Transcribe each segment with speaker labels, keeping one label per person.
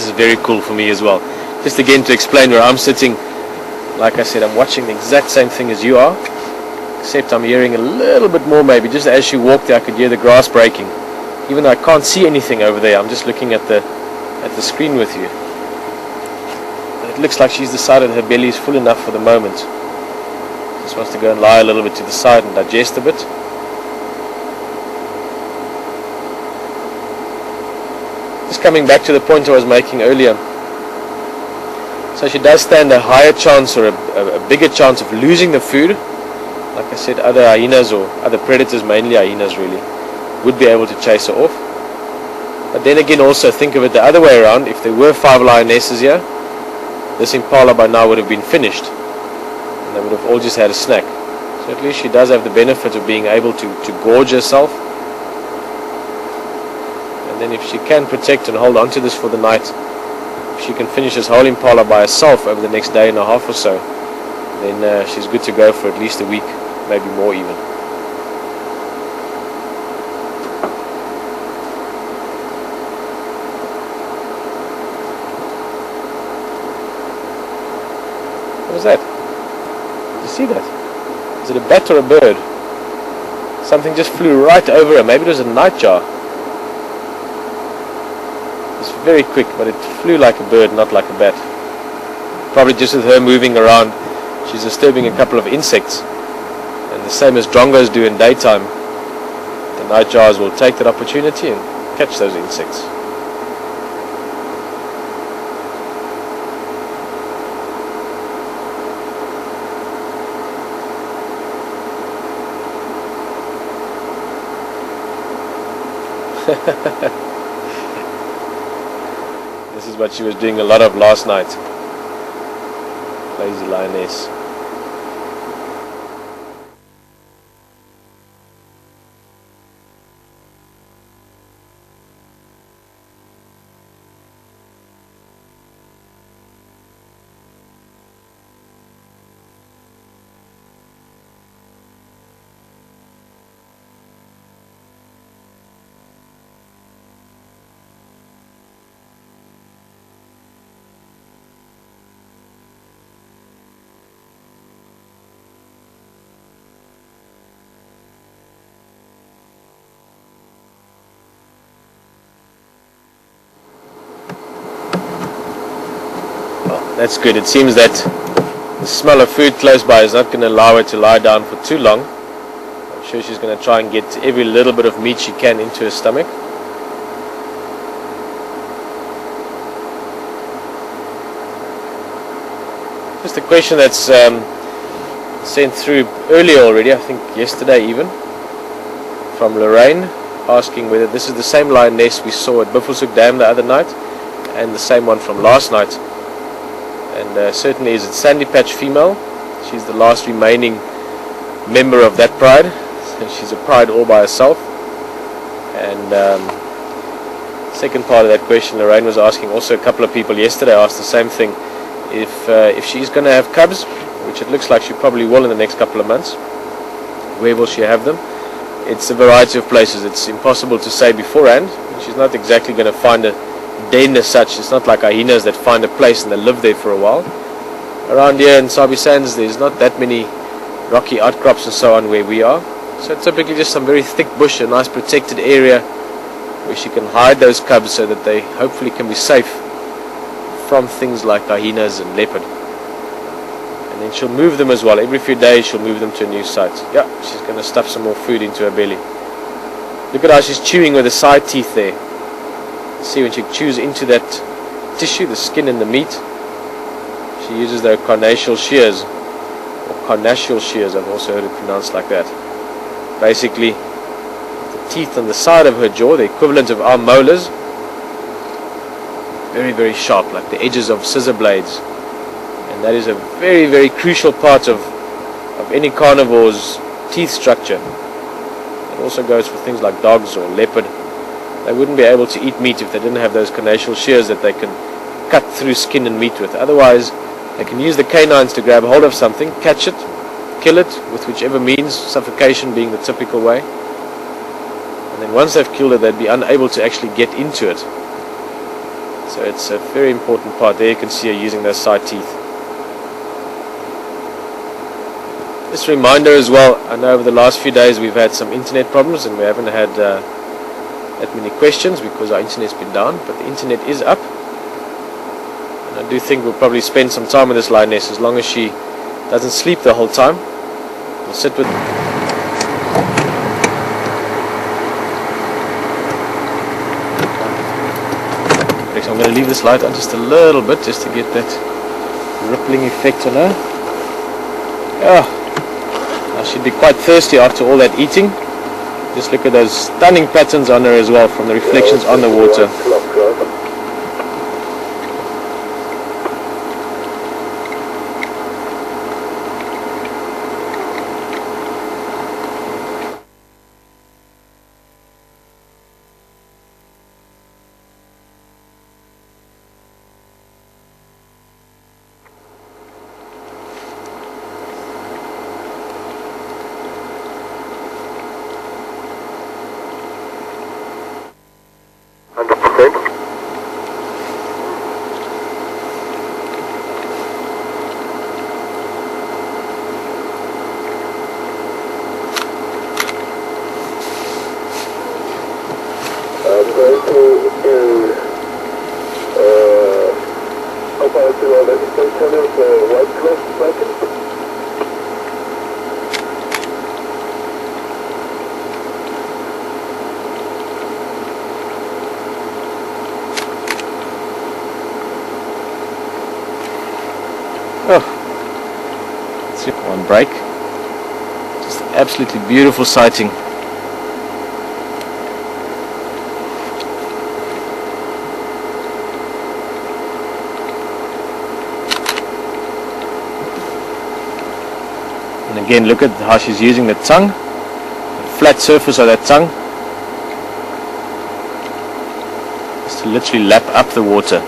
Speaker 1: is very cool for me as well. Just again to explain where I'm sitting, like I said, I'm watching the exact same thing as you are, except I'm hearing a little bit more maybe. Just as she walked there, I could hear the grass breaking. Even though I can't see anything over there, I'm just looking at the screen with you. It looks like she's decided her belly is full enough for the moment. Just wants to go and lie a little bit to the side and digest a bit. Just coming back to the point I was making earlier. So she does stand a higher chance or a bigger chance of losing the food. Like I said, other hyenas or other predators, mainly hyenas really, would be able to chase her off. But then again, also think of it the other way around. If there were 5 lionesses here, this impala by now would have been finished, and they would have all just had a snack. So at least she does have the benefit of being able to gorge herself. And then if she can protect and hold on to this for the night, if she can finish this whole impala by herself over the next day and a half or so, then she's good to go for at least a week, maybe more even. What was that? Did you see that? Is it a bat or a bird? Something just flew right over her. Maybe it was a nightjar. It's very quick, but it flew like a bird, not like a bat. Probably just with her moving around, she's disturbing a couple of insects. And the same as drongos do in daytime, the nightjars will take that opportunity and catch those insects. This is what she was doing a lot of last night. Lazy lioness. That's good. It seems that the smell of food close by is not going to allow her to lie down for too long. I'm sure she's going to try and get every little bit of meat she can into her stomach. Just a question that's sent through earlier already, I think yesterday even, from Lorraine, asking whether this is the same lioness we saw at Buffelshoek Dam the other night and the same one from last night. And certainly is it Sandy Patch female. She's the last remaining member of that pride. So she's a pride all by herself. And second part of that question Lorraine was asking, also a couple of people yesterday asked the same thing. If she's going to have cubs, which it looks like she probably will in the next couple of months, where will she have them? It's a variety of places. It's impossible to say beforehand. She's not exactly going to find a den as such. It's not like hyenas that find a place and they live there for a while. Around here in Sabi Sands there's not that many rocky outcrops and so on where we are. So typically just some very thick bush, a nice protected area where she can hide those cubs so that they hopefully can be safe from things like hyenas and leopard. And then she'll move them as well. Every few days she'll move them to a new site. Yeah, she's going to stuff some more food into her belly. Look at how she's chewing with the side teeth there. See, when she chews into that tissue, the skin and the meat, she uses their carnassial shears, or carnassial shears, I've also heard it pronounced like that. Basically, the teeth on the side of her jaw, the equivalent of our molars, very, very sharp, like the edges of scissor blades. And that is a very, very crucial part of any carnivore's teeth structure. It also goes for things like dogs or leopard. They wouldn't be able to eat meat if they didn't have those carnassial shears that they can cut through skin and meat with. Otherwise, they can use the canines to grab hold of something, catch it, kill it with whichever means, suffocation being the typical way. And then once they've killed it, they'd be unable to actually get into it. So it's a very important part. There you can see her using those side teeth. Just a reminder as well, I know over the last few days we've had some internet problems and we haven't had that many questions because our internet's been down, but the internet is up. And I do think we'll probably spend some time with this lioness as long as she doesn't sleep the whole time. We'll sit with... So I'm going to leave this light on just a little bit just to get that rippling effect on her. Oh. Now she'd be quite thirsty after all that eating. Just look at those stunning patterns on her as well from the reflections on the water. One break. Just an absolutely beautiful sighting. And again, look at how she's using the tongue, the flat surface of that tongue, just to literally lap up the water.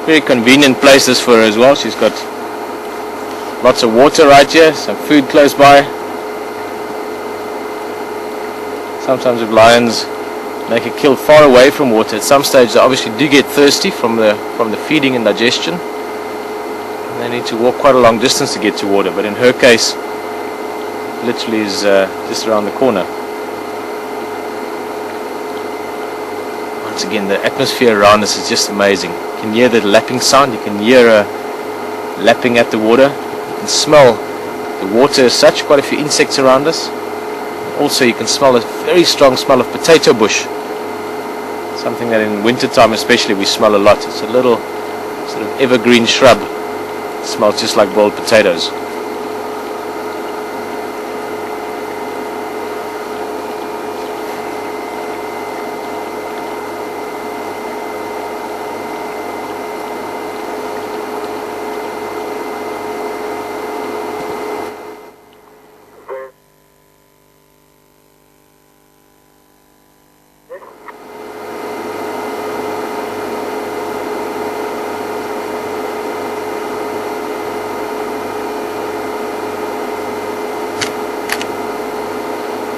Speaker 1: Very convenient places for her as well. She's got lots of water right here, some food close by. Sometimes if lions make a kill far away from water, at some stage they obviously do get thirsty from the feeding and digestion. And they need to walk quite a long distance to get to water, but in her case, literally is just around the corner. Once again, the atmosphere around us is just amazing. You can hear the lapping sound, you can hear her lapping at the water, you can smell the water as such, quite a few insects around us. Also you can smell a very strong smell of potato bush, something that in winter time especially we smell a lot. It's a little sort of evergreen shrub, it smells just like boiled potatoes.